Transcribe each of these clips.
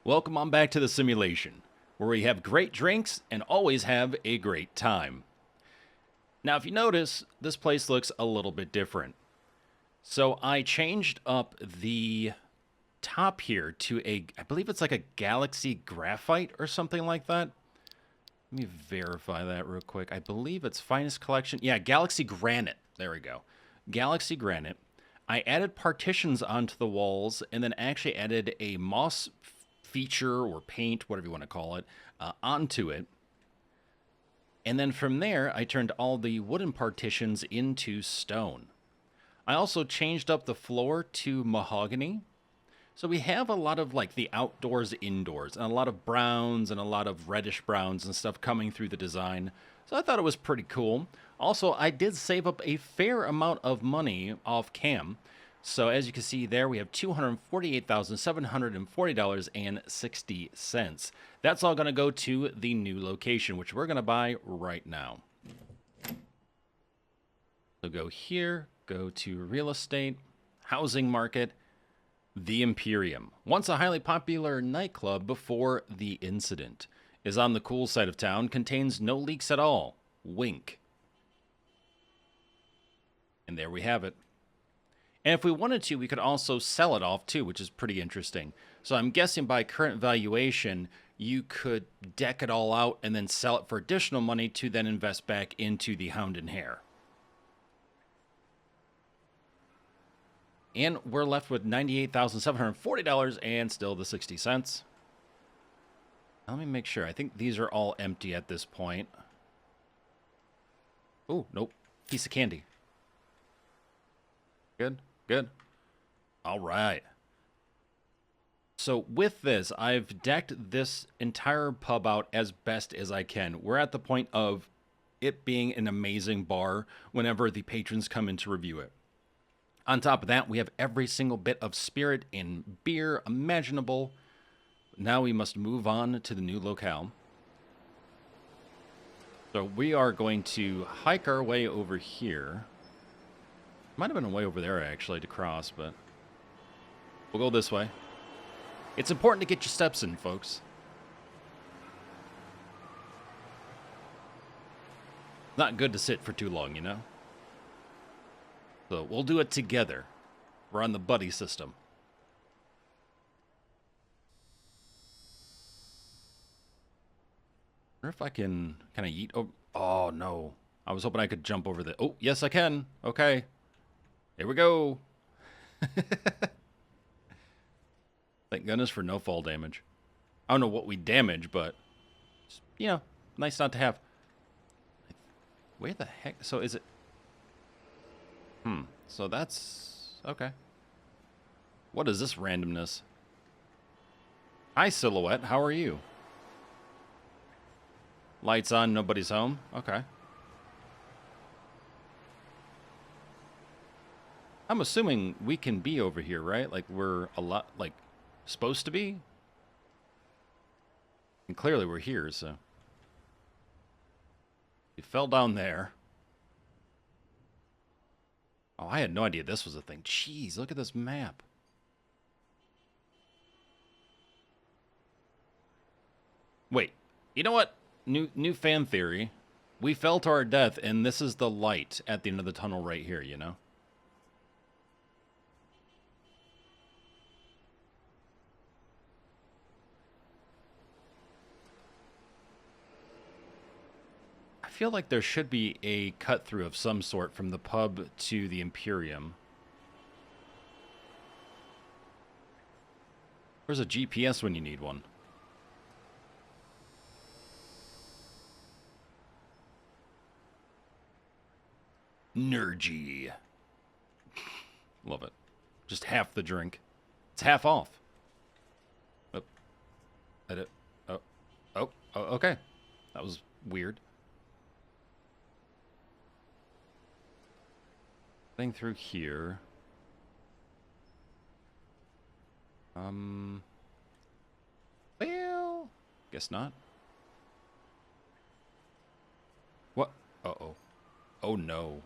Welcome on back to the simulation, where we have great drinks and always have a great time. Now, if you notice, this place looks a little bit different. So I changed up the top here to I believe it's like a Galaxy Graphite or something like that. Let me verify that real quick. I believe it's Finest Collection. Yeah, Galaxy Granite. There we go. Galaxy Granite. I added partitions onto the walls and then actually added a moss feature or paint, whatever you want to call it, onto it. And then from there, I turned all the wooden partitions into stone. I also changed up the floor to mahogany. So we have a lot of like the outdoors, indoors, and a lot of browns and a lot of reddish browns and stuff coming through the design. So I thought it was pretty cool. Also, I did save up a fair amount of money off cam. So as you can see there, we have $248,740.60. That's all going to go to the new location, which we're going to buy right now. So go here, go to real estate, housing market, the Imperium. Once a highly popular nightclub before the incident. Is on the cool side of town, contains no leaks at all. Wink. And there we have it. And if we wanted to, we could also sell it off too, which is pretty interesting. So I'm guessing by current valuation, you could deck it all out and then sell it for additional money to then invest back into the Hound and Hare. And we're left with $98,740 and still the 60 cents. Let me make sure. I think these are all empty at this point. Oh, nope. Piece of candy. Good, good. All right. So with this, I've decked this entire pub out as best as I can. We're at the point of it being an amazing bar whenever the patrons come in to review it. On top of that, we have every single bit of spirit and beer imaginable. Now we must move on to the new locale. So we are going to hike our way over here. Might have been a way over there, actually, to cross, but we'll go this way. It's important to get your steps in, folks. Not good to sit for too long, you know? So we'll do it together. We're on the buddy system. I wonder if I can kind of yeet over. Oh, no. I was hoping I could jump over the... Oh, yes, I can. Okay. Here we go. Thank goodness for no fall damage. I don't know what we damage, but, you know, nice not to have. Where the heck? So is it... So that's... Okay. What is this randomness? Hi, Silhouette. How are you? Lights on, nobody's home. Okay. I'm assuming we can be over here, right? Like, we're a lot, like, supposed to be? And clearly we're here, so. You fell down there. Oh, I had no idea this was a thing. Jeez, look at this map. Wait, you know what? New fan theory. We fell to our death, and this is the light at the end of the tunnel right here, you know? I feel like there should be a cut-through of some sort from the pub to the Imperium. Where's a GPS when you need one? Nergy. Love it. Just half the drink. It's half off. Oh, edit. Oh, okay. That was weird. Thing through here. Well, guess not. What? Uh-oh. Oh, no.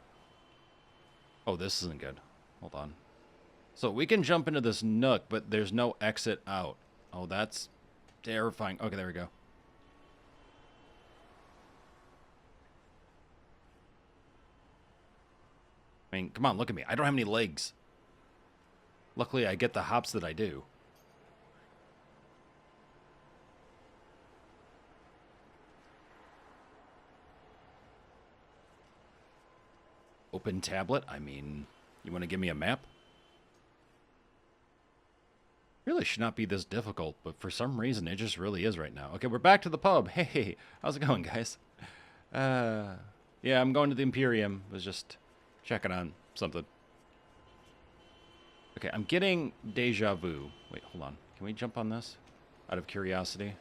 Oh, this isn't good. Hold on. So we can jump into this nook, but there's no exit out. Oh, that's terrifying. Okay, there we go. I mean, come on, look at me. I don't have any legs. Luckily, I get the hops that I do. Open tablet? I mean, you want to give me a map? Really should not be this difficult, but for some reason, it just really is right now. Okay, we're back to the pub. Hey, how's it going, guys? Yeah, I'm going to the Imperium. Was just checking on something. Okay, I'm getting deja vu. Wait, hold on. Can we jump on this? Out of curiosity?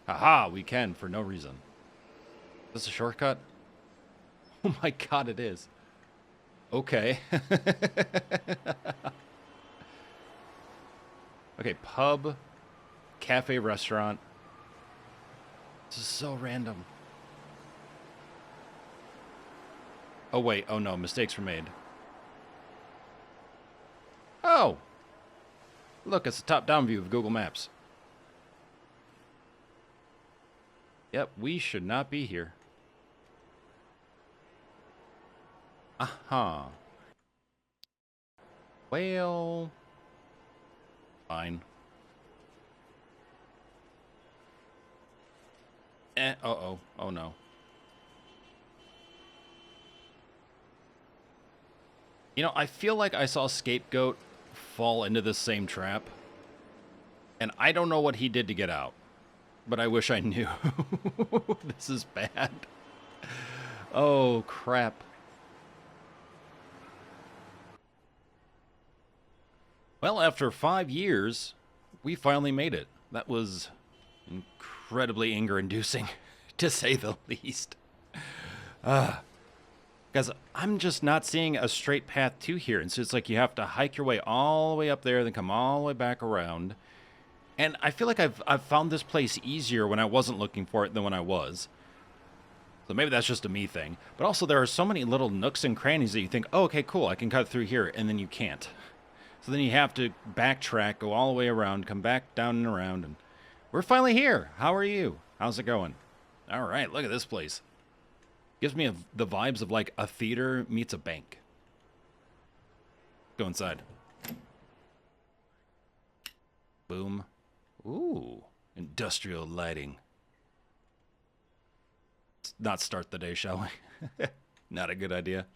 Haha, we can for no reason. Is this a shortcut? Oh my god, it is. Okay. Okay, pub, cafe, restaurant. This is so random. Oh, wait. Oh, no. Mistakes were made. Oh! Look, it's a top-down view of Google Maps. Yep, we should not be here. Aha. Well... fine. Uh-oh. Oh, no. You know, I feel like I saw Scapegoat fall into the same trap. And I don't know what he did to get out. But I wish I knew. This is bad. Oh, crap. Well, after 5 years, we finally made it. That was incredibly anger-inducing, to say the least. Guys, I'm just not seeing a straight path to here. And so it's like you have to hike your way all the way up there, then come all the way back around. And I feel like I've found this place easier when I wasn't looking for it than when I was. So maybe that's just a me thing. But also there are so many little nooks and crannies that you think, oh, okay, cool, I can cut through here, and then you can't. So then you have to backtrack, go all the way around, come back down and around, and we're finally here. How are you? How's it going? All right, look at this place. Gives me the vibes of like a theater meets a bank. Go inside. Boom. Ooh, industrial lighting. Let's not start the day, shall we? Not a good idea.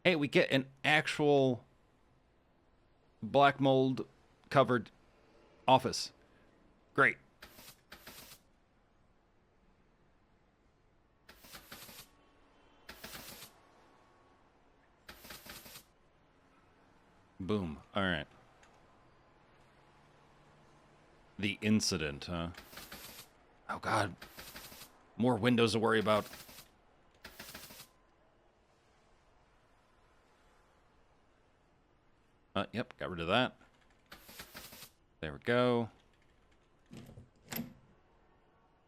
Hey, we get an actual black mold covered office. Great. Boom. All right. The incident, huh? Oh, God. More windows to worry about. Yep, got rid of that. There we go.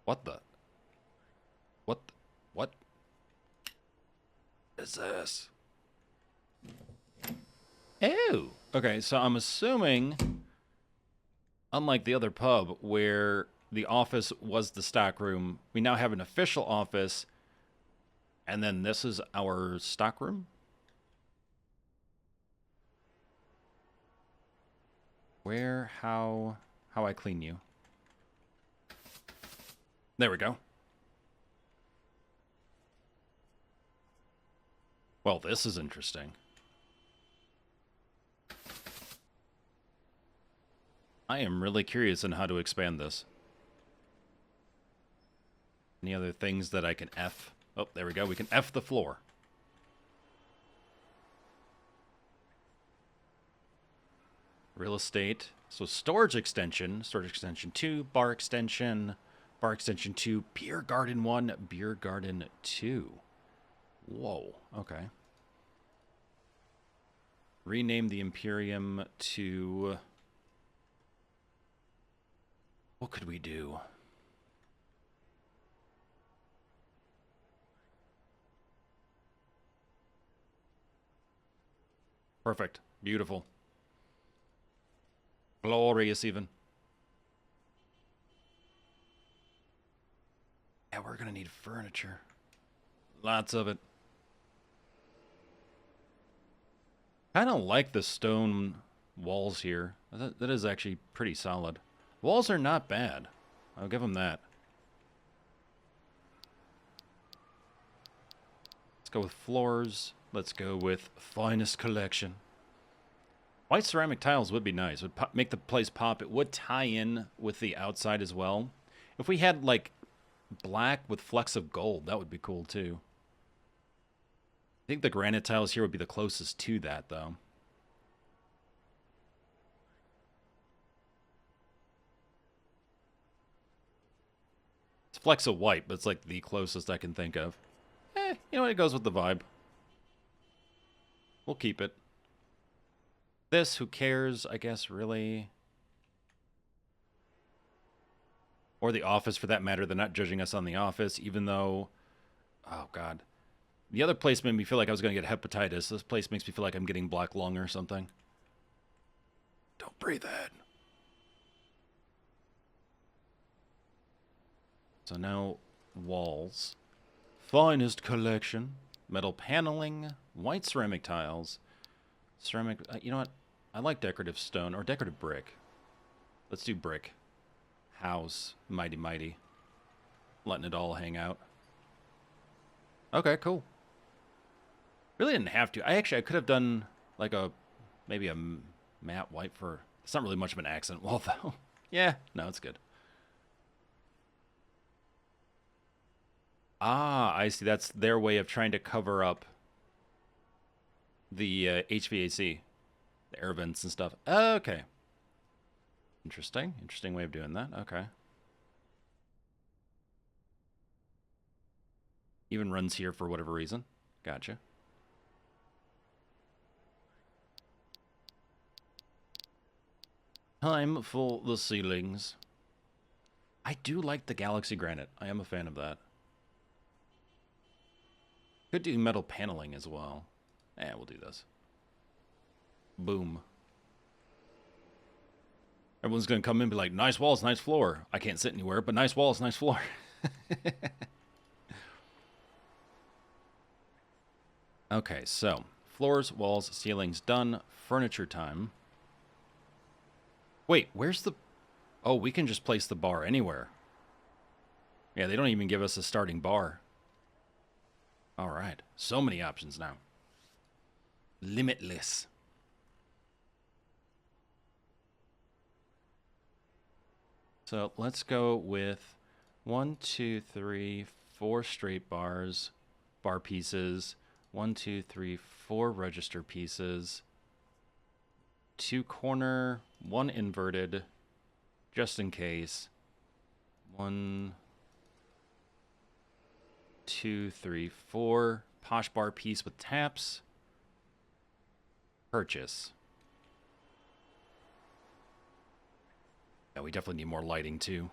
What the? What? What is this? Oh! Okay, so I'm assuming, unlike the other pub where the office was the stockroom, we now have an official office, and then this is our stockroom? Where, how I clean you? There we go. Well, this is interesting. I am really curious on how to expand this. Any other things that I can F? Oh, there we go. We can F the floor. Real estate. So storage extension 2, bar extension 2, beer garden 1, beer garden 2. Whoa, okay. Rename the Imperium to... what could we do? Perfect. Beautiful. Glorious, even. Yeah, we're gonna need furniture. Lots of it. Kind of like the stone walls here. That is actually pretty solid. Walls are not bad. I'll give them that. Let's go with floors. Let's go with finest collection. White ceramic tiles would be nice. It would make the place pop. It would tie in with the outside as well. If we had, like, black with flecks of gold, that would be cool, too. I think the granite tiles here would be the closest to that, though. It's flecks of white, but it's, like, the closest I can think of. You know what? It goes with the vibe. We'll keep it. This, who cares, I guess, really. Or the office, for that matter. They're not judging us on the office, even though... Oh, God. The other place made me feel like I was going to get hepatitis. This place makes me feel like I'm getting black lung or something. Don't breathe that. So now, walls. Finest collection. Metal paneling. White ceramic tiles. Ceramic... you know what? I like decorative stone, or decorative brick. Let's do brick. House. Mighty, mighty. Letting it all hang out. Okay, cool. Really didn't have to. I could have done, like, maybe a matte white for... It's not really much of an accent wall, though. Yeah, no, it's good. Ah, I see. That's their way of trying to cover up the HVAC. The air vents and stuff. Okay. Interesting. Interesting way of doing that. Okay. Even runs here for whatever reason. Gotcha. Time for the ceilings. I do like the Galaxy Granite. I am a fan of that. Could do metal paneling as well. We'll do this. Boom. Everyone's going to come in and be like, nice walls, nice floor. I can't sit anywhere, but nice walls, nice floor. Okay, so floors, walls, ceilings done. Furniture time. Wait, where's the... Oh, we can just place the bar anywhere. Yeah, they don't even give us a starting bar. All right, so many options now. Limitless. So let's go with 1, 2, 3, 4 straight bars, bar pieces. 1, 2, 3, 4 register pieces. 2 corner, 1 inverted, just in case. 1, 2, 3, 4 posh bar piece with taps. Purchase. Yeah, we definitely need more lighting too.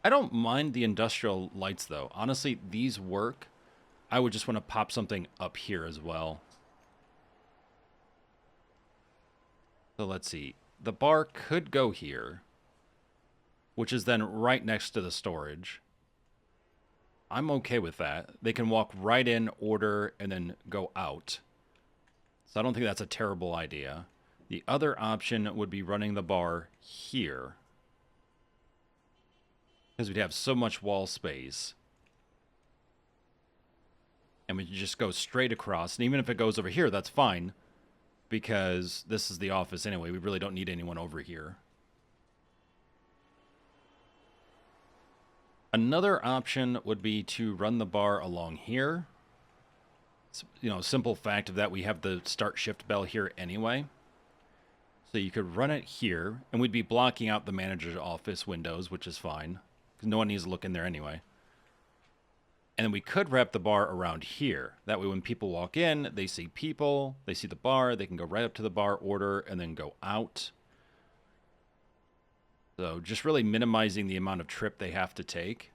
I don't mind the industrial lights though. Honestly, these work. I would just want to pop something up here as well. So let's see. The bar could go here, which is then right next to the storage. I'm okay with that. They can walk right in, order, and then go out. So I don't think that's a terrible idea. The other option would be running the bar here, because we'd have so much wall space. And we just go straight across. And even if it goes over here, that's fine, because this is the office anyway. We really don't need anyone over here. Another option would be to run the bar along here. You know, simple fact of that, we have the start shift bell here anyway. So you could run it here, and we'd be blocking out the manager's office windows, which is fine, because no one needs to look in there anyway. And then we could wrap the bar around here. That way when people walk in, they see people, they see the bar, they can go right up to the bar, order, and then go out. So just really minimizing the amount of trip they have to take.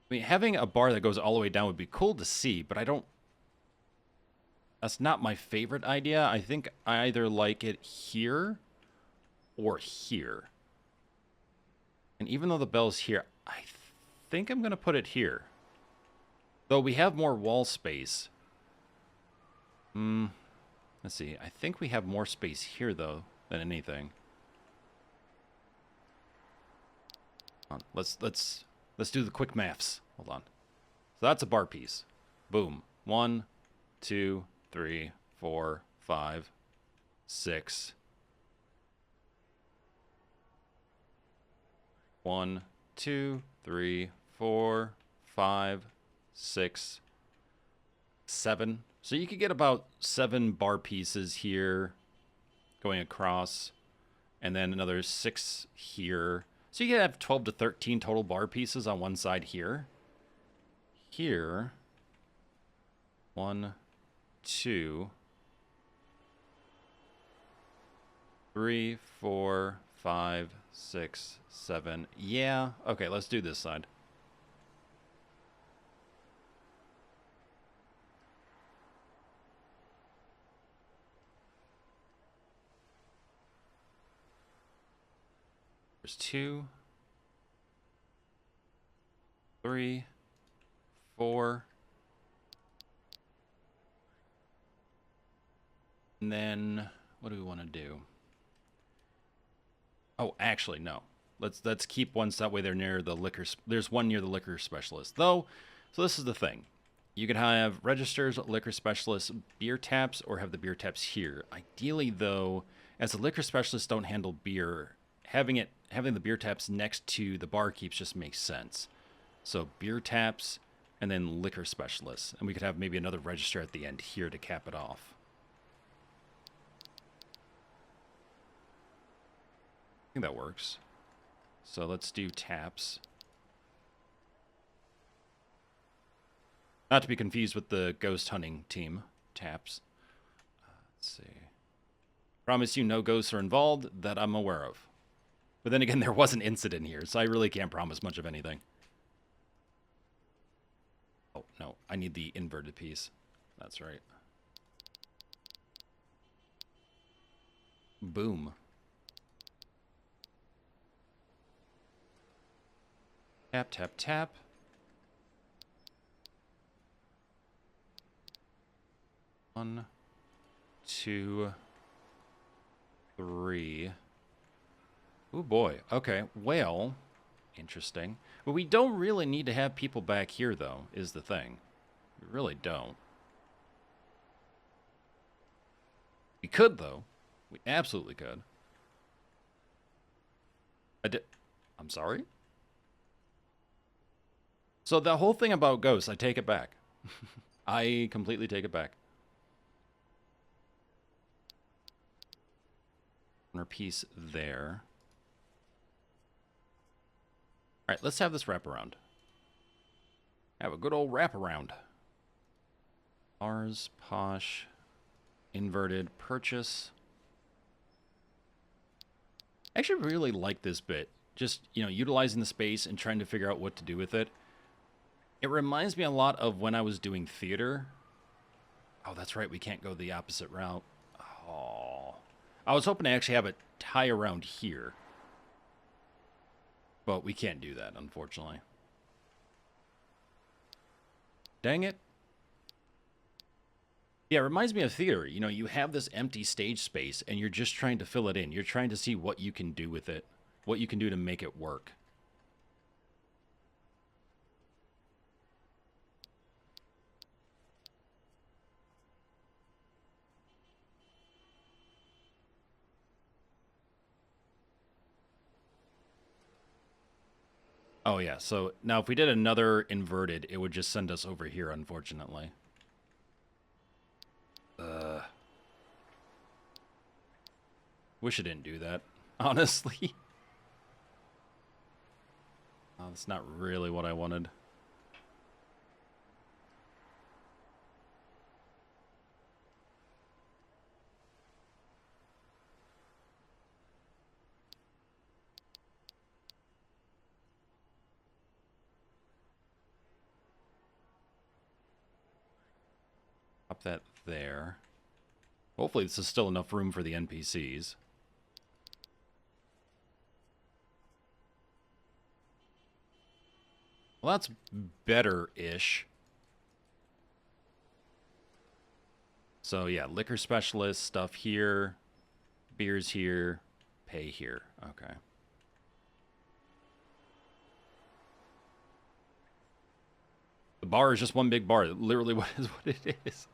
I mean, having a bar that goes all the way down would be cool to see, but I don't... That's not my favorite idea. I think I either like it here or here. And even though the bell's here, I think I'm going to put it here. Though we have more wall space. Let's see. I think we have more space here, though, than anything. Let's do the quick maths. Hold on. So that's a bar piece. Boom. 1, 2, 3, 4, 5, 6. 1, 2, 3, 4, 5, 6, 7. So you could get about 7 bar pieces here going across, and then another 6 here. So you could have 12 to 13 total bar pieces on one side here. Here, 1, 2, 3, 4, 5, 6, 7. Yeah, okay, let's do this side. There's 2, 3, 4. And then what do we want to do? Oh, actually, no. Let's keep one so that way they're near the liquor. There's one near the liquor specialist, though. So this is the thing: you could have registers, liquor specialists, beer taps, or have the beer taps here. Ideally, though, as the liquor specialists don't handle beer, having the beer taps next to the barkeeps just makes sense. So beer taps, and then liquor specialists, and we could have maybe another register at the end here to cap it off. I think that works. So let's do taps. Not to be confused with the ghost hunting team. Taps. Let's see. Promise you no ghosts are involved that I'm aware of. But then again, there was an incident here, so I really can't promise much of anything. Oh, no. I need the inverted piece. That's right. Boom. Tap, tap, tap. One, 2, 3. Oh boy. Okay. Well, interesting. But we don't really need to have people back here, though, is the thing. We really don't. We could, though. We absolutely could. I'm sorry? So the whole thing about ghosts, I take it back. I completely take it back. Corner piece there. All right, let's have this wraparound. Have a good old wraparound. Ours, posh, inverted, purchase. I actually really like this bit. Just, utilizing the space and trying to figure out what to do with it. It reminds me a lot of when I was doing theater. Oh, that's right. We can't go the opposite route. Oh. I was hoping to actually have it tie around here. But we can't do that, unfortunately. Dang it. Yeah, it reminds me of theater. You have this empty stage space, and you're just trying to fill it in. You're trying to see what you can do with it. What you can do to make it work. Oh, yeah. So now if we did another inverted, it would just send us over here, unfortunately. Wish it didn't do that, honestly. Oh, that's not really what I wanted. Pop that there. Hopefully this is still enough room for the NPCs. Well, that's better-ish. So, yeah, liquor specialist stuff here. Beers here. Pay here. Okay. The bar is just one big bar. Literally what it is.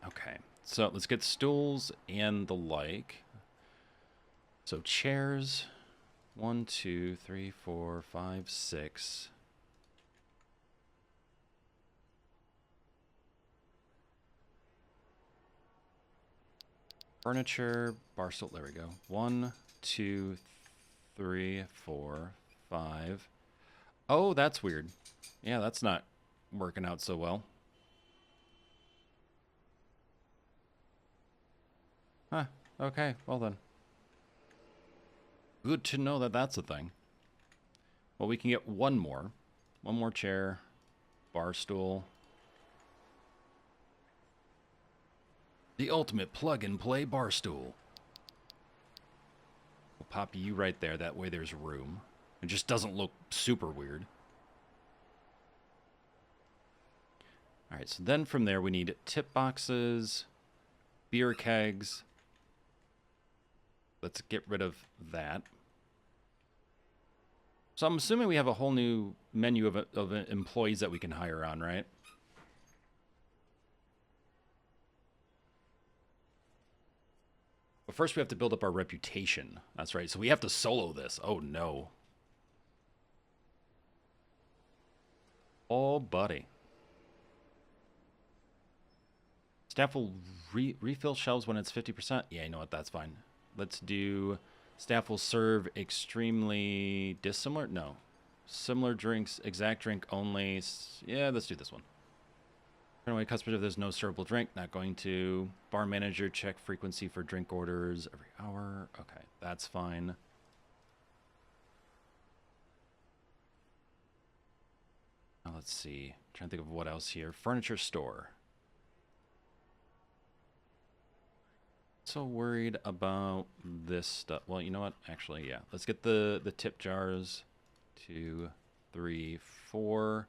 Okay. So, let's get stools and the like. So, chairs. 1, 2, 3, 4, 5, 6. Furniture, bar stool. There we go. 1, 2, 3, 4, 5. Oh, that's weird. Yeah, that's not working out so well. Huh. Okay, well then. Good to know that that's a thing. Well, we can get one more. One more chair. Bar stool. The ultimate plug-and-play bar stool. We'll pop you right there. That way there's room. It just doesn't look super weird. Alright, so then from there we need tip boxes, beer kegs. Let's get rid of that. So I'm assuming we have a whole new menu of employees that we can hire on, right? But first we have to build up our reputation. That's right. So we have to solo this. Oh, no. Oh, buddy. Staff will refill shelves when it's 50%. Yeah, you know what? That's fine. Let's do... Staff will serve extremely dissimilar? No. Similar drinks, exact drink only. Yeah, let's do this one. Turn away customers if there's no servable drink. Not going to. Bar manager, check frequency for drink orders every hour. Okay, that's fine. Now let's see. Trying to think of what else here. Furniture store. So worried about this stuff. Well, you know what? Actually, yeah. Let's get the tip jars. 2, 3, 4.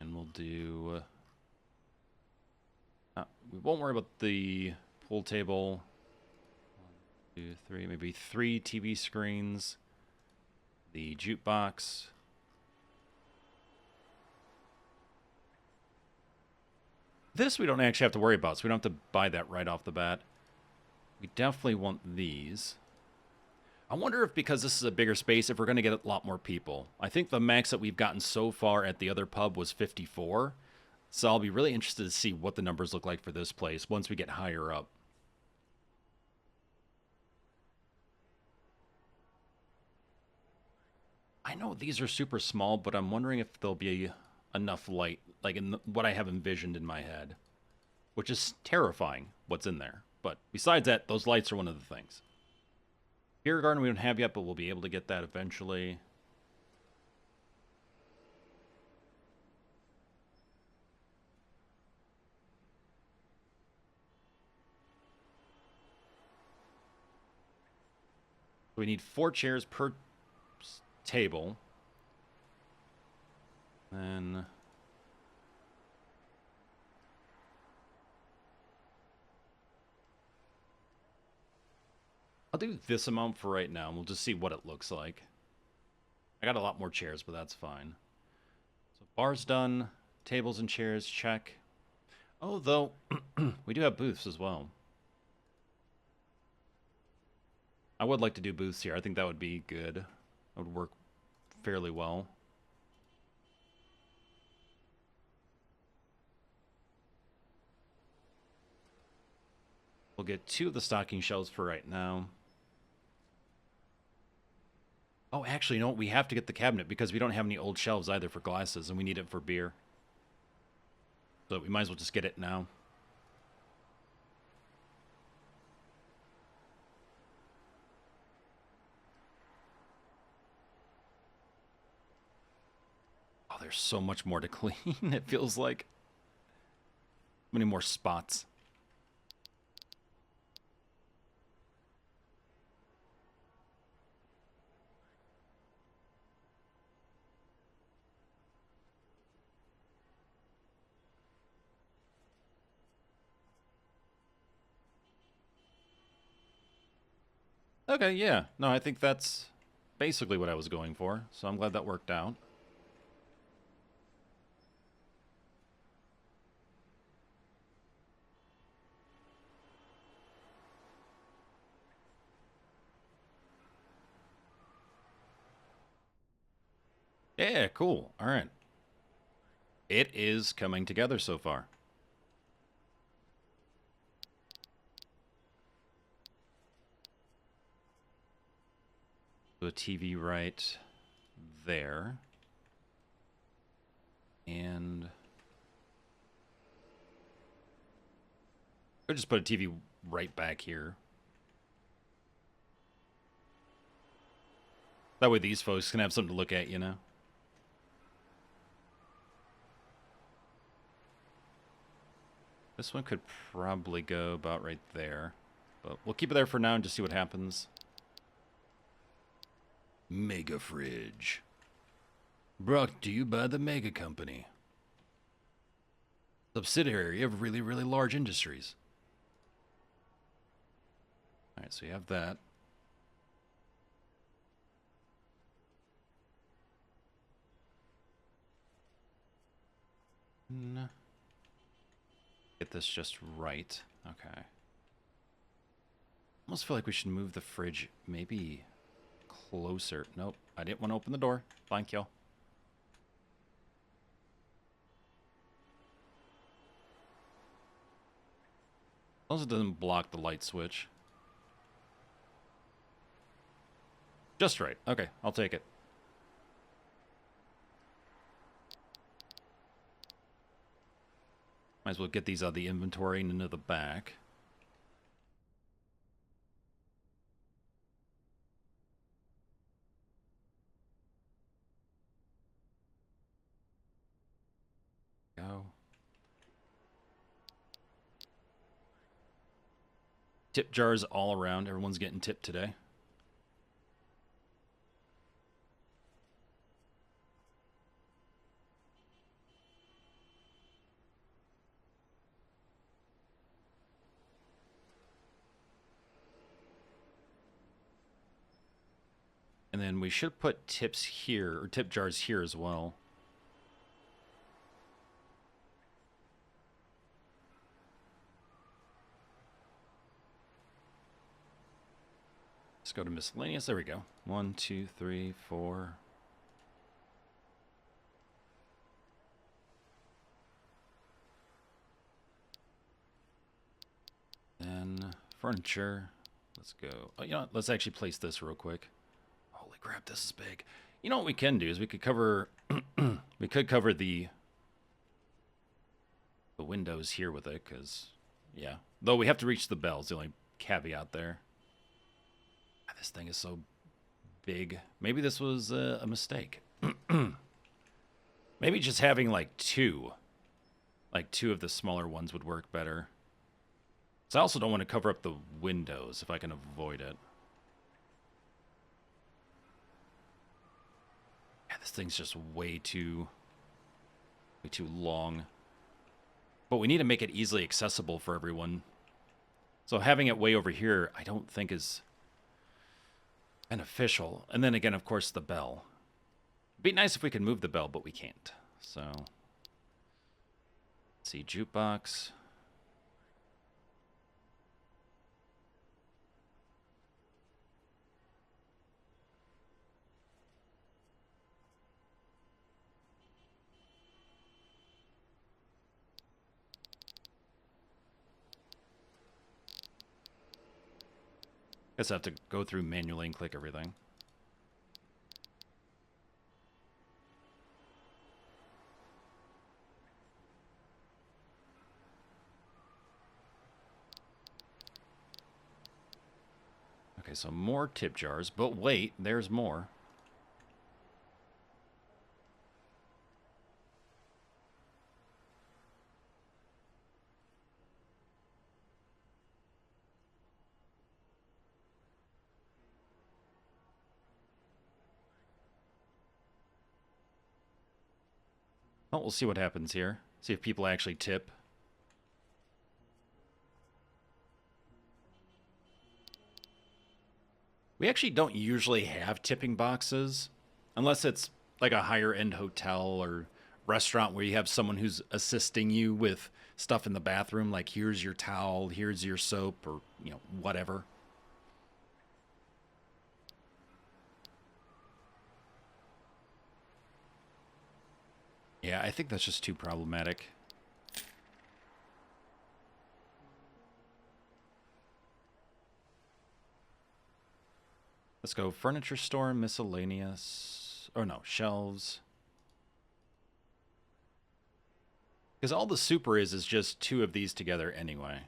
And we'll do... we won't worry about the pool table. 1, 2, 3. Maybe 3 TV screens. The jukebox. This we don't actually have to worry about, so we don't have to buy that right off the bat. We definitely want these. I wonder if, because this is a bigger space, if we're going to get a lot more people. I think the max that we've gotten so far at the other pub was 54. So I'll be really interested to see what the numbers look like for this place once we get higher up. I know these are super small, but I'm wondering if there'll be enough light, like in what I have envisioned in my head, which is terrifying what's in there. But besides that, those lights are one of the things. Beer garden we don't have yet, but we'll be able to get that eventually. We need 4 chairs per table. Then... I'll do this amount for right now, and we'll just see what it looks like. I got a lot more chairs, but that's fine. So bar's done. Tables and chairs, check. Oh, though, we do have booths as well. I would like to do booths here. I think that would be good. That would work fairly well. We'll get 2 of the stocking shelves for right now. Oh, actually, you know what? We have to get the cabinet because we don't have any old shelves either for glasses, and we need it for beer. So we might as well just get it now. Oh, there's so much more to clean, it feels like. Many more spots. Okay, yeah. No, I think that's basically what I was going for, so I'm glad that worked out. Yeah, cool. All right. It is coming together so far. So a TV right there. And I'll just put a TV right back here. That way these folks can have something to look at, you know? This one could probably go about right there. But we'll keep it there for now and just see what happens. Mega Fridge. Brought to you by the Mega Company. Subsidiary of really, really large industries. Alright, so you have that. No. Get this just right. Okay. Almost feel like we should move the fridge maybe closer. Nope, I didn't want to open the door. Thank you. As long as it doesn't block the light switch. Just right. Okay, I'll take it. Might as well get these out of the inventory and into the back. Go. Tip jars all around. Everyone's getting tipped today. And then we should put tips here, or tip jars here as well. Let's go to miscellaneous. There we go. 1, 2, 3, 4. Then furniture. Let's go. Oh, you know what? Let's actually place this real quick. Holy crap, this is big. You know what we can do is we could cover we could cover the windows here with it, because yeah. Though we have to reach the bells, the only caveat there. This thing is so big. Maybe this was a mistake. Maybe just having like two of the smaller ones would work better. So I also don't want to cover up the windows if I can avoid it. Yeah, this thing's just way too long. But we need to make it easily accessible for everyone. So having it way over here, I don't think is beneficial. And then again, of course, the bell. It'd be nice if we could move the bell, but we can't. So, let's see, jukebox. Guess I have to go through manually and click everything. Okay, so more tip jars, but wait, there's more. Well, we'll see what happens here. See if people actually tip. We actually don't usually have tipping boxes unless it's like a higher end hotel or restaurant where you have someone who's assisting you with stuff in the bathroom, like here's your towel, here's your soap, or whatever. Yeah, I think that's just too problematic. Let's go furniture store, miscellaneous. Oh no, shelves. Because all the super is just two of these together anyway.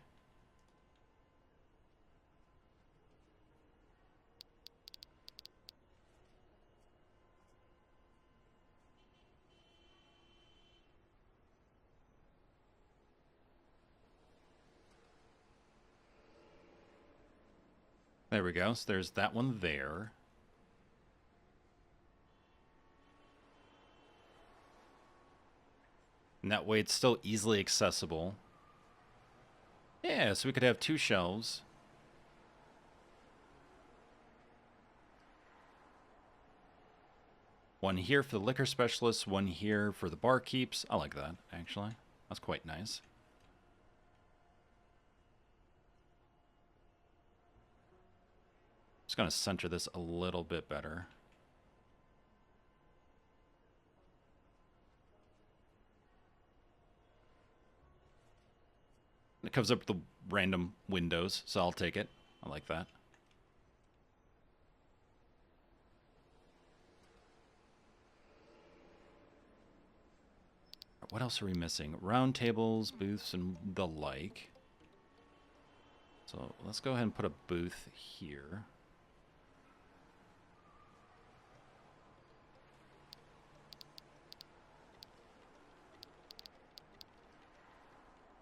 There we go. So there's that one there. And that way it's still easily accessible. Yeah, so we could have two shelves. One here for the liquor specialist, one here for the barkeeps. I like that, actually. That's quite nice. Just going to center this a little bit better. It comes up with the random windows, so I'll take it. I like that. What else are we missing? Round tables, booths, and the like. So let's go ahead and put a booth here.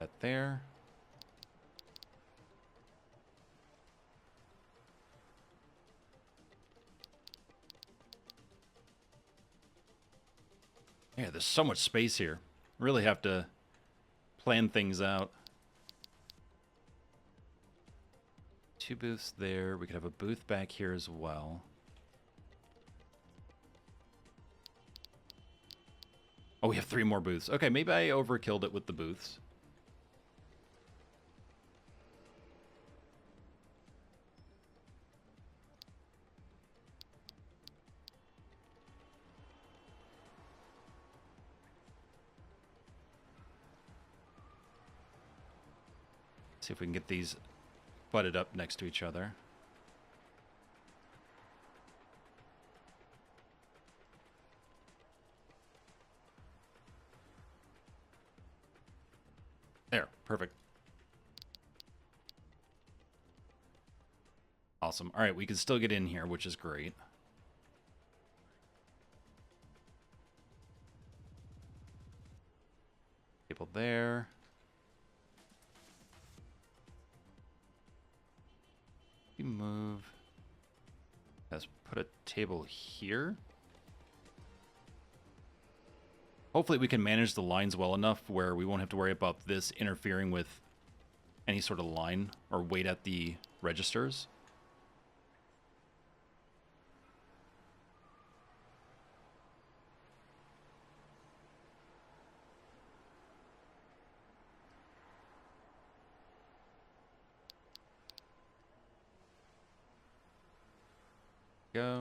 That there. Yeah, there's so much space here. Really have to plan things out. Two booths there. We could have a booth back here as well. Oh, we have 3 more booths. Okay, maybe I overkilled it with the booths. See if we can get these butted up next to each other. There, perfect. Awesome. All right, we can still get in here, which is great. People there. We move. Let's put a table here. Hopefully we can manage the lines well enough where we won't have to worry about this interfering with any sort of line or wait at the registers.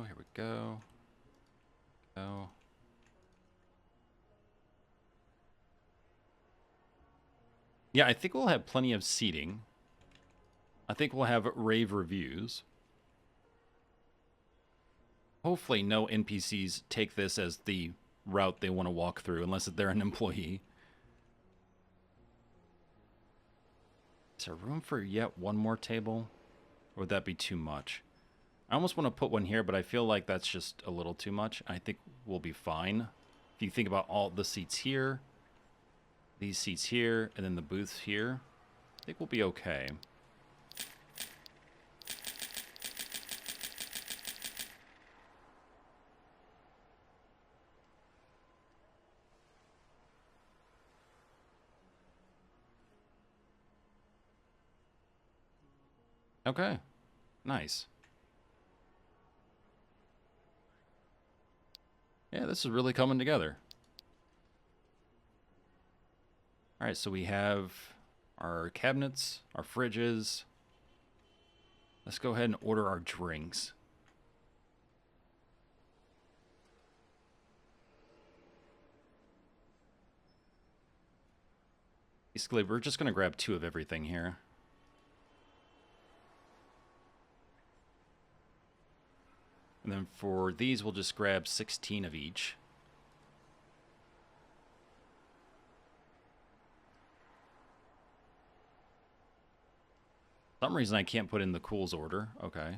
Here we go. Go. Yeah, I think we'll have plenty of seating. I think we'll have rave reviews. Hopefully no NPCs take this as the route they want to walk through, unless they're an employee. Is there room for yet one more table? Or would that be too much? I almost want to put one here, but I feel like that's just a little too much. I think we'll be fine. If you think about all the seats here, these seats here, and then the booths here, I think we'll be okay. Okay, nice. Yeah, this is really coming together. All right, so we have our cabinets, our fridges. Let's go ahead and order our drinks. Basically, we're just going to grab 2 of everything here. And then for these, we'll just grab 16 of each. For some reason, I can't put in the cools order. Okay.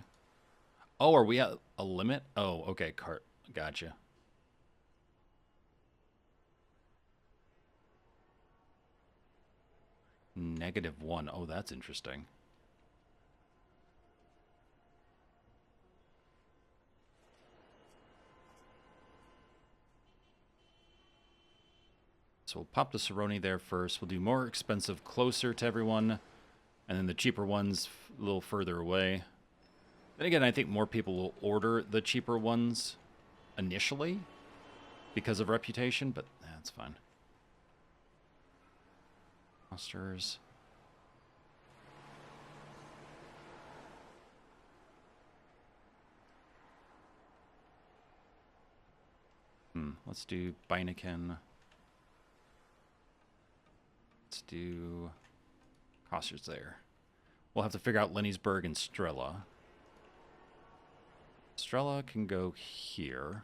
Oh, are we at a limit? Oh, okay. Cart. Gotcha. -1. Oh, that's interesting. So we'll pop the Cerrone there first. We'll do more expensive closer to everyone, and then the cheaper ones a little further away. Then again, I think more people will order the cheaper ones initially because of reputation, but that's fine. Monsters. Let's do Beineken. Let's do Coster's there. We'll have to figure out Lenny'sburg and Strella. Strella can go here.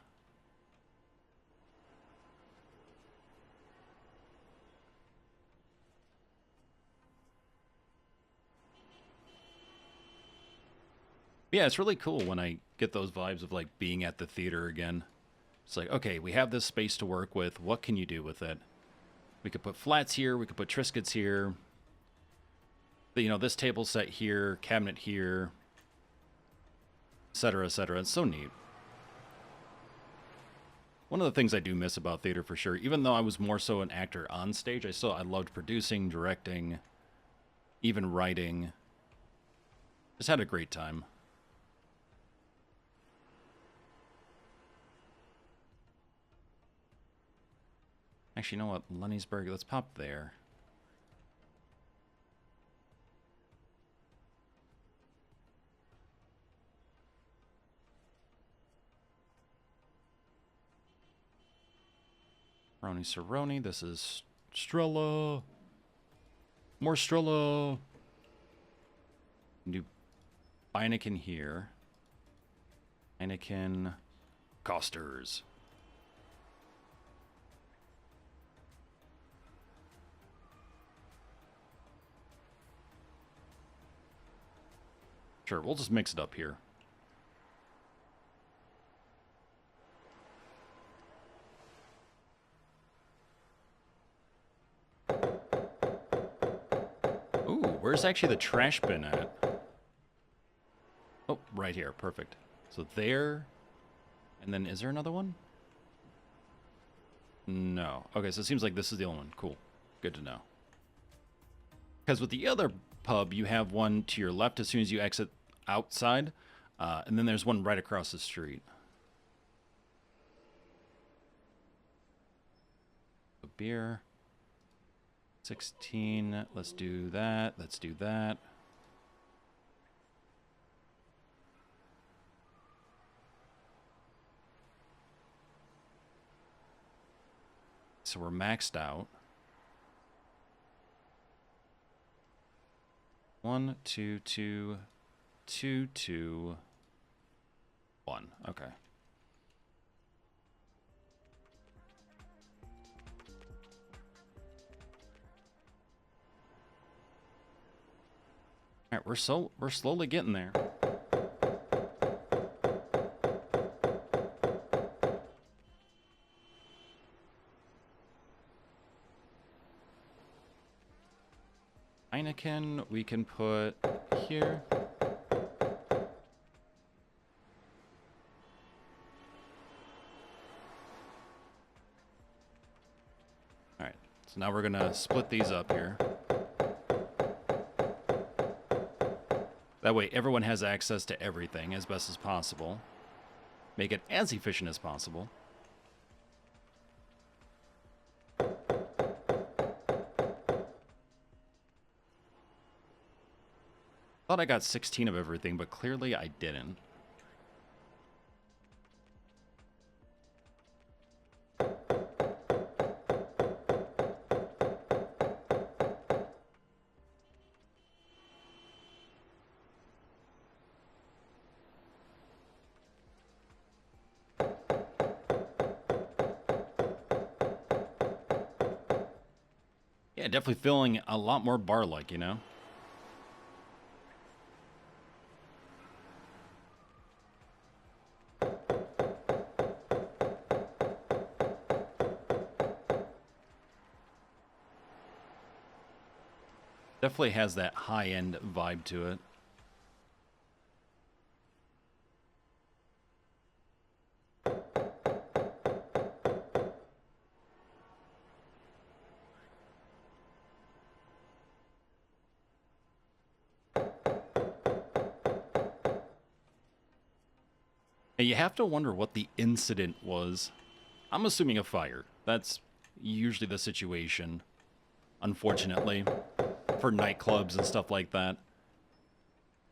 Yeah, it's really cool when I get those vibes of like being at the theater again. It's like, okay, we have this space to work with. What can you do with it? We could put flats here. We could put Triscuits here. But, you know, this table set here, cabinet here, etc., etc. It's so neat. One of the things I do miss about theater for sure, even though I was more so an actor on stage, I loved producing, directing, even writing. Just had a great time. Actually, you know what? Lenny'sburg, let's pop there. Cerrone. This is Strella. More Strella. Do Beineken here. Beineken. Costers. Sure, we'll just mix it up here. Ooh, where's actually the trash bin at? Oh, right here. Perfect. So there. And then is there another one? No. Okay, so it seems like this is the only one. Cool. Good to know. Because with the other pub, you have one to your left as soon as you exit outside, and then there's one right across the street. A beer. 16. Let's do that. Let's do that. So we're maxed out. 1, 2, 2, 2, 2, 1. Okay. All right, we're slowly getting there. Heineken, we can put here. All right, so now we're gonna split these up here. That way everyone has access to everything as best as possible. Make it as efficient as possible. Thought I got 16 of everything, but clearly I didn't. Yeah, definitely feeling a lot more bar-like, you know? Definitely has that high-end vibe to it. And you have to wonder what the incident was. I'm assuming a fire. That's usually the situation, unfortunately, for nightclubs and stuff like that.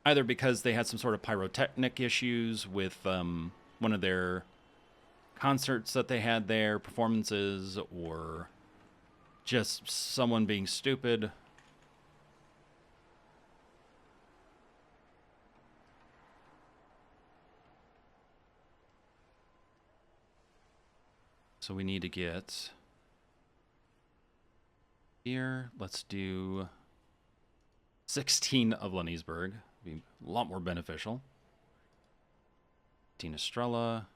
Either because they had some sort of pyrotechnic issues with one of their concerts that they had there, performances, or just someone being stupid. So we need to get here. Let's do 16 of Lennisburg. Be a lot more beneficial. 15 Estrella.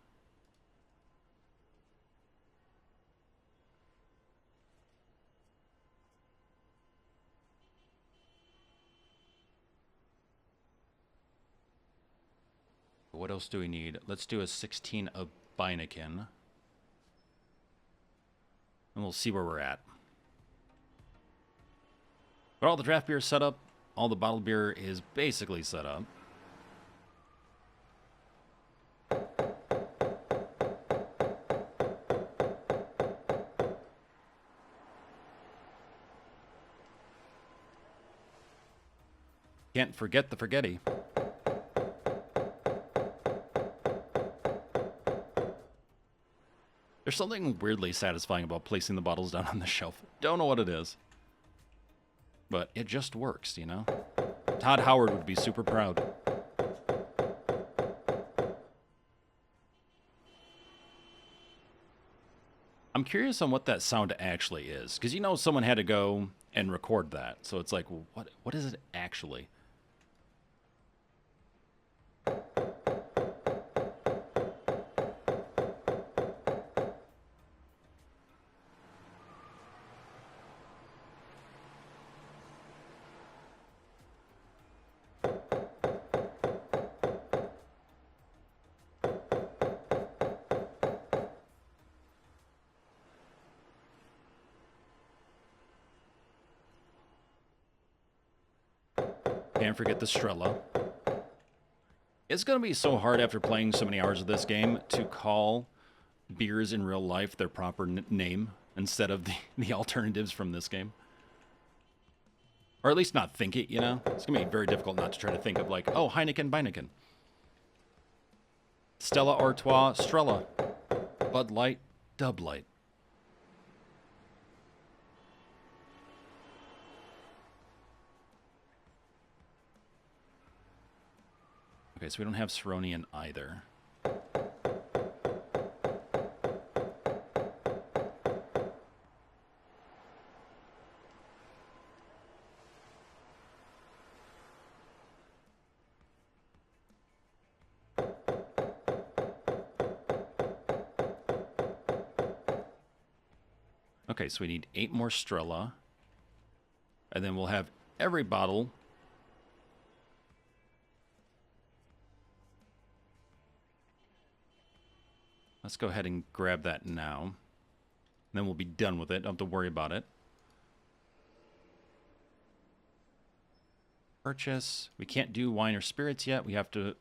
What else do we need? Let's do a 16 of Beineken. And we'll see where we're at. But all the draft beer is set up. All the bottled beer is basically set up. Can't forget the forgetty. There's something weirdly satisfying about placing the bottles down on the shelf. Don't know what it is. But it just works, you know? Todd Howard would be super proud. I'm curious on what that sound actually is. Because you know someone had to go and record that. So it's like, well, what is it actually? Can't forget the Strella. It's going to be so hard after playing so many hours of this game to call beers in real life their proper name instead of the alternatives from this game. Or at least not think it, you know? It's going to be very difficult not to try to think of like, oh, Heineken, Beineken. Stella Artois, Strella. Bud Light, Dub Light. Okay, so we don't have Ceronian either. Okay, so we need 8 more Strella. And then we'll have every bottle. Let's go ahead and grab that now. And then we'll be done with it. Don't have to worry about it. Purchase. We can't do wine or spirits yet. We have to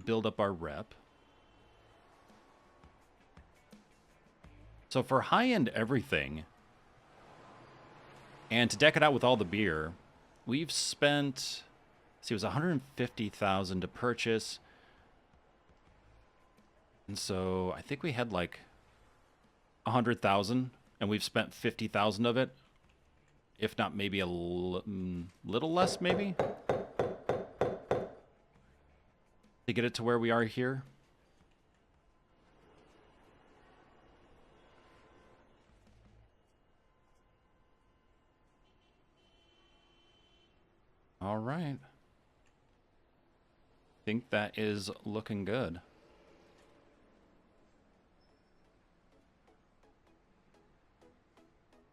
build up our rep. So for high-end everything, and to deck it out with all the beer, we've spent See, it was 150,000 to purchase. And so I think we had like 100,000 and we've spent 50,000 of it. If not, maybe a little less, maybe, to get it to where we are here. All right. Think that is looking good.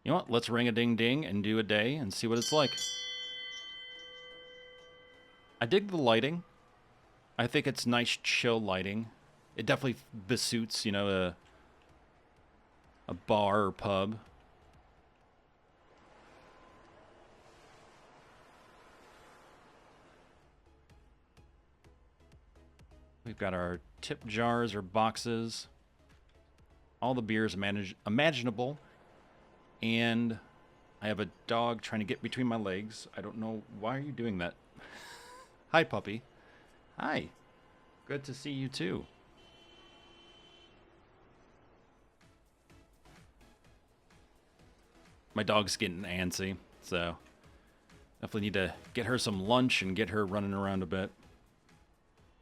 You know what? Let's ring a ding ding and do a day and see what it's like. I dig the lighting. I think it's nice, chill lighting. It definitely besuits, you know, a bar or pub. We've got our tip jars or boxes. All the beers imaginable. And I have a dog trying to get between my legs. I don't know. Why are you doing that? Hi, puppy. Hi. Good to see you, too. My dog's getting antsy, so definitely need to get her some lunch and get her running around a bit.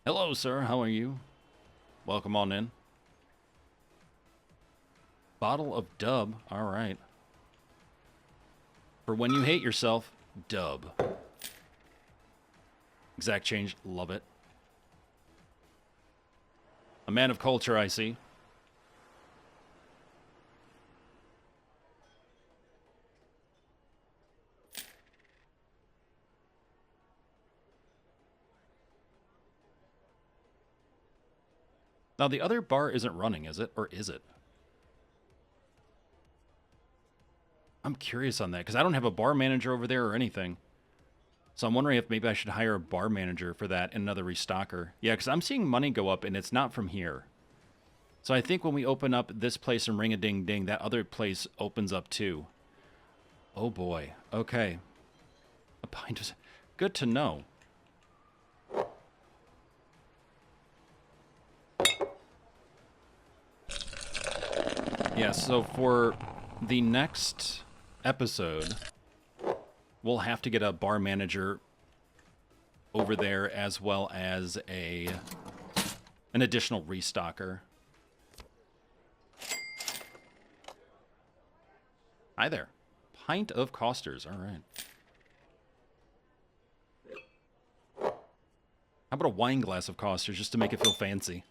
Hello, sir. How are you? Welcome on in. Bottle of Dub. All right. For when you hate yourself, Dub. Exact change. Love it. A man of culture, I see. Now, the other bar isn't running, is it? Or is it? I'm curious on that, because I don't have a bar manager over there or anything. So I'm wondering if maybe I should hire a bar manager for that and another restocker. Yeah, because I'm seeing money go up, and it's not from here. So I think when we open up this place and ring a ding ding, that other place opens up too. Oh boy. Okay. A pint of... Good to know. Yeah, so for the next episode, we'll have to get a bar manager over there as well as an additional restocker. Hi there. Pint of Costers. All right. How about a wine glass of Costers just to make it feel fancy?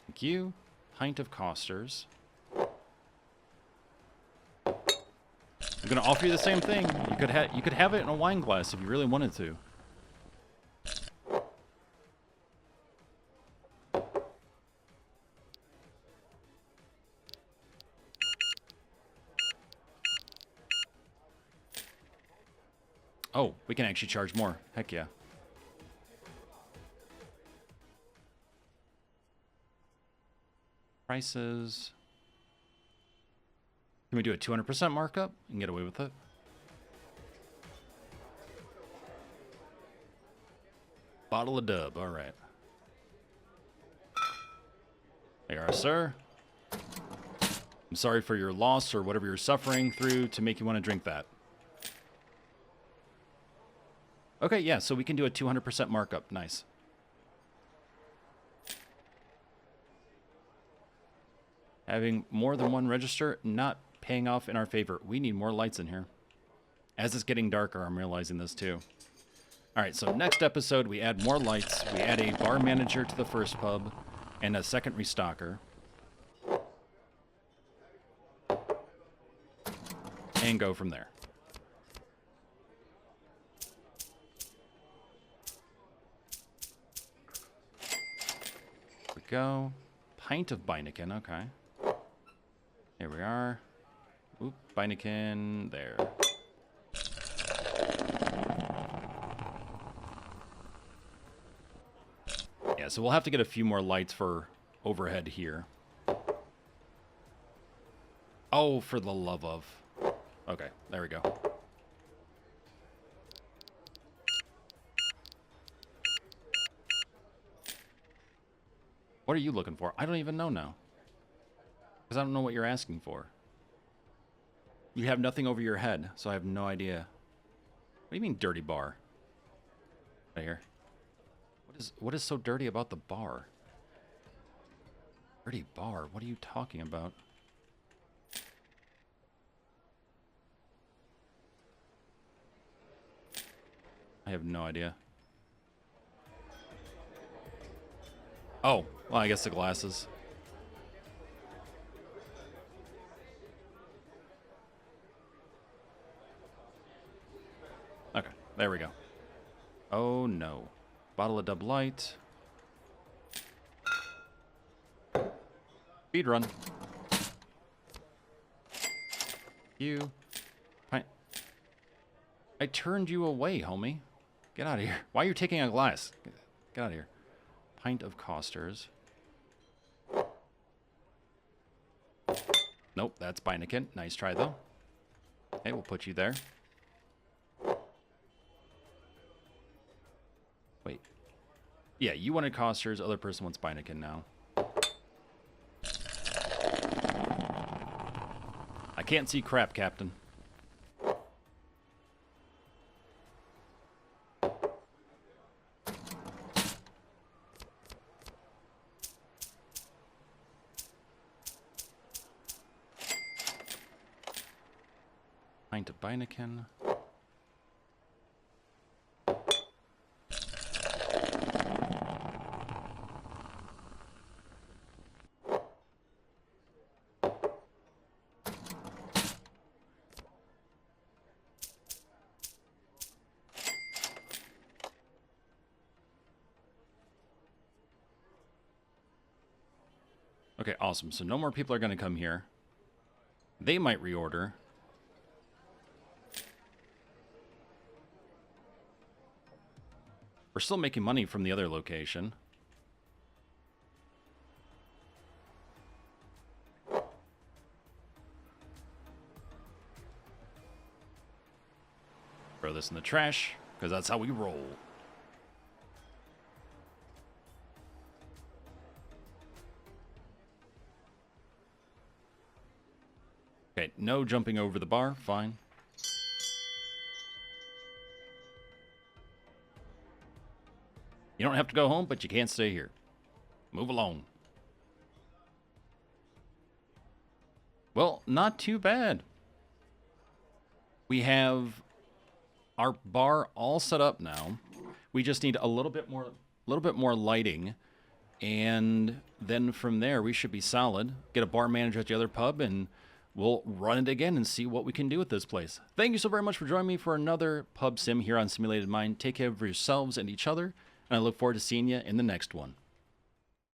Thank you. Pint of Costers. I'm gonna offer you the same thing. You could have it in a wine glass if you really wanted to. Oh, we can actually charge more. Heck yeah. Prices. Can we do a 200% markup and get away with it? Bottle of Dub. All right. There you are, sir. I'm sorry for your loss or whatever you're suffering through to make you want to drink that. Okay, yeah, so we can do a 200% markup. Nice. Having more than one register, not paying off in our favor. We need more lights in here. As it's getting darker, I'm realizing this too. All right, so next episode, we add more lights. We add a bar manager to the first pub and a second restocker. And go from there. There we go. Pint of Beineken, okay. Here we are. Oop, Beineken, there. Yeah, so we'll have to get a few more lights for overhead here. Oh, for the love of. Okay, there we go. What are you looking for? I don't even know now. Because I don't know what you're asking for. You have nothing over your head, so I have no idea. What do you mean, dirty bar? Right here. What is so dirty about the bar? Dirty bar? What are you talking about? I have no idea. Oh, well, I guess the glasses. Okay, there we go. Oh, no. Bottle of Dub Light. Speed run. You. I turned you away, homie. Get out of here. Why are you taking a glass? Get out of here. Pint of Costers. Nope, that's Beineken. Nice try, though. Hey, we'll put you there. Wait. Yeah, you wanted Costers. Other person wants Beineken now. I can't see crap, Captain. Pint of Beineken. Okay, awesome. So no more people are going to come here. They might reorder. We're still making money from the other location. Throw this in the trash, because that's how we roll. Okay, no jumping over the bar. Fine. You don't have to go home, but you can't stay here. Move along. Well, not too bad. We have our bar all set up now. We just need a little bit more lighting, and then from there we should be solid. Get a bar manager at the other pub, and we'll run it again and see what we can do with this place. Thank you so very much for joining me for another pub sim here on Simulated Mind. Take care of yourselves and each other, and I look forward to seeing you in the next one.